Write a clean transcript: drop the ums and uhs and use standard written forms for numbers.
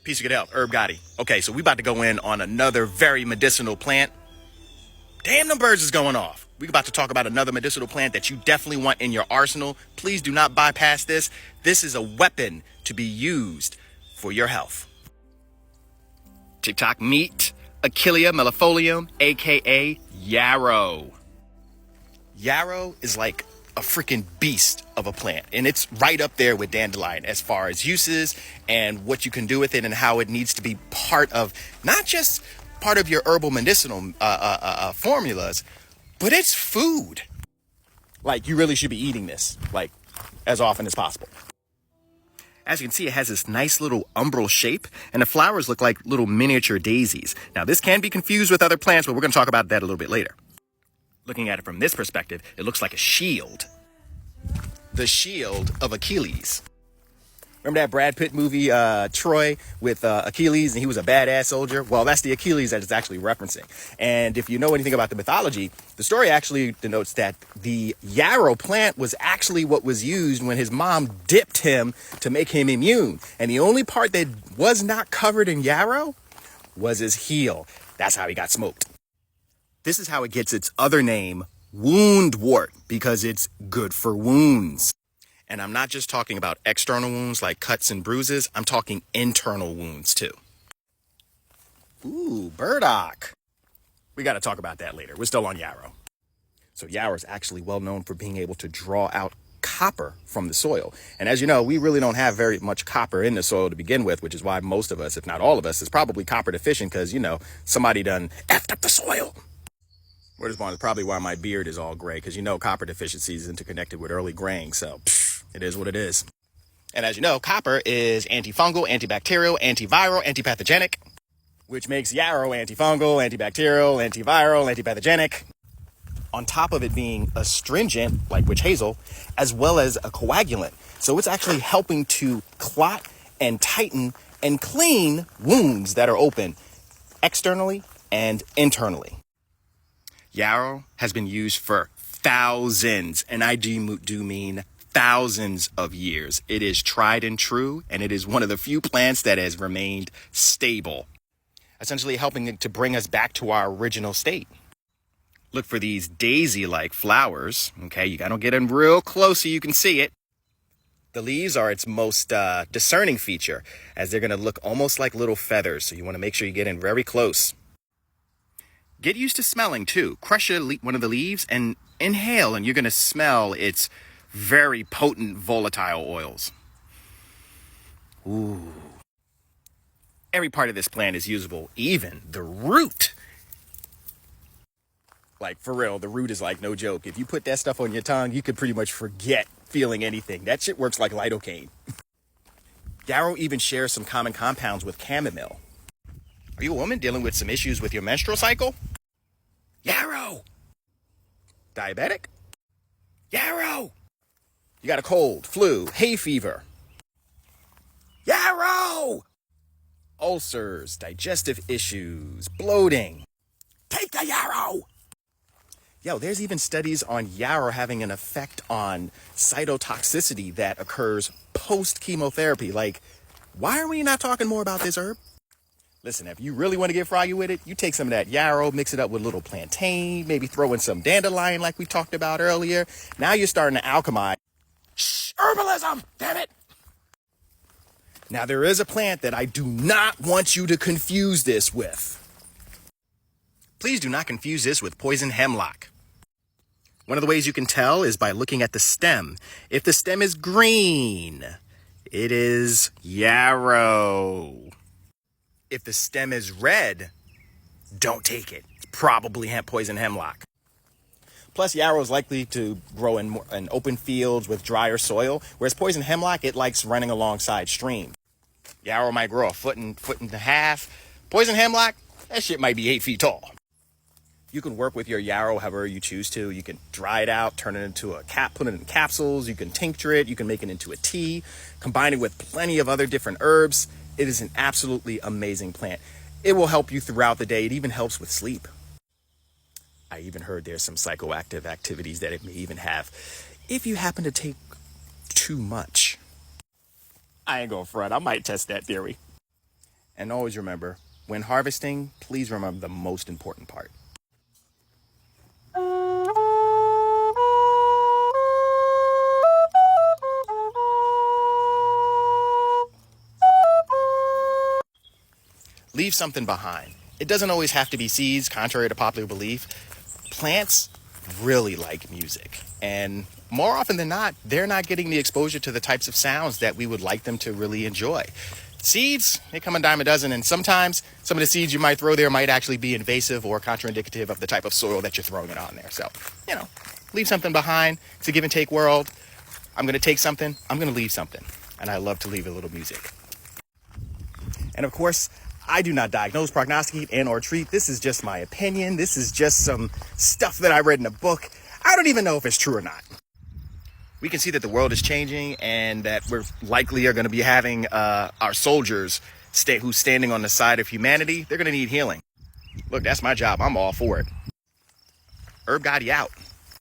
Peace of good health, Herb Gotti. Okay, so we about to go in on another very medicinal plant. Damn, them birds is going off. We about to talk about another medicinal plant that you definitely want in your arsenal. Please do not bypass this. This is a weapon to be used for your health. TikTok meet Achillea Millefolium, aka Yarrow. Yarrow is like a freaking beast of a plant, and it's right up there with dandelion as far as uses and what you can do with it and how it needs to be part of, not just part of your herbal medicinal formulas, but it's food. Like, you really should be eating this like as often as possible. As you can see, it has this nice little umbral shape, and the flowers look like little miniature daisies. Now, this can be confused with other plants, but we're going to talk about that a little bit later. Looking at it from this perspective, it looks like a shield. The shield of Achilles. Remember that Brad Pitt movie, Troy, with Achilles, and he was a badass soldier? Well, that's the Achilles that it's actually referencing. And if you know anything about the mythology, the story actually denotes that the yarrow plant was actually what was used when his mom dipped him to make him immune. And the only part that was not covered in yarrow was his heel. That's how he got smoked. This is how it gets its other name, woundwort, because it's good for wounds. And I'm not just talking about external wounds like cuts and bruises. I'm talking internal wounds too. Ooh, burdock. We got to talk about that later. We're still on yarrow. So yarrow is actually well known for being able to draw out copper from the soil. And as you know, we really don't have very much copper in the soil to begin with, which is why most of us, if not all of us, is probably copper deficient because, you know, somebody done effed up the soil. Word is born is probably why my beard is all gray, because you know copper deficiency is interconnected with early graying, so it is what it is. And as you know, copper is antifungal, antibacterial, antiviral, antipathogenic, which makes yarrow antifungal, antibacterial, antiviral, antipathogenic. On top of it being astringent, like witch hazel, as well as a coagulant. So it's actually helping to clot and tighten and clean wounds that are open externally and internally. Yarrow has been used for thousands, and I do mean thousands of years. It is tried and true, and it is one of the few plants that has remained stable, essentially helping to bring us back to our original state. Look for these daisy-like flowers. Okay, you gotta get in real close so you can see it. The leaves are its most discerning feature, as they're gonna look almost like little feathers, so you wanna make sure you get in very close. Get used to smelling too. Crush one of the leaves and inhale, and you're going to smell its very potent volatile oils. Ooh. Every part of this plant is usable, even the root. Like, for real, the root is like no joke. If you put that stuff on your tongue, you could pretty much forget feeling anything. That shit works like lidocaine. Yarrow even shares some common compounds with chamomile. Are you a woman dealing with some issues with your menstrual cycle? Yarrow! Diabetic? Yarrow! You got a cold, flu, hay fever? Yarrow! Ulcers, digestive issues, bloating? Take the yarrow! Yo, there's even studies on yarrow having an effect on cytotoxicity that occurs post-chemotherapy. Like, why are we not talking more about this herb? Listen, if you really want to get froggy with it, you take some of that yarrow, mix it up with a little plantain, maybe throw in some dandelion like we talked about earlier. Now you're starting to alchemize. Shh, herbalism, damn it. Now there is a plant that I do not want you to confuse this with. Please do not confuse this with poison hemlock. One of the ways you can tell is by looking at the stem. If the stem is green, it is yarrow. If the stem is red, don't take it. It's probably poison hemlock. Plus, yarrow is likely to grow in open fields with drier soil, whereas poison hemlock, it likes running alongside streams. Yarrow might grow a foot and a half. Poison hemlock, that shit might be 8 feet tall. You can work with your yarrow however you choose to. You can dry it out, turn it into a put it in capsules. You can tincture it. You can make it into a tea, combine it with plenty of other different herbs. It is an absolutely amazing plant. It will help you throughout the day. It even helps with sleep. I even heard there's some psychoactive activities that it may even have if you happen to take too much. I ain't gonna front. I might test that theory. And always remember, when harvesting, please remember the most important part. Leave something behind. It doesn't always have to be seeds, contrary to popular belief. Plants really like music, and more often than not, they're not getting the exposure to the types of sounds that we would like them to really enjoy. Seeds, they come a dime a dozen, and sometimes some of the seeds you might throw there might actually be invasive or contraindicative of the type of soil that you're throwing it on there. So, leave something behind. It's a give and take world. I'm going to take something, I'm going to leave something, and I love to leave a little music. And of course, I do not diagnose, prognosticate, and or treat. This is just my opinion. This is just some stuff that I read in a book. I don't even know if it's true or not. We can see that the world is changing and that we're likely are going to be having our soldiers who's standing on the side of humanity. They're going to need healing. Look, that's my job. I'm all for it. Herb Gotti out.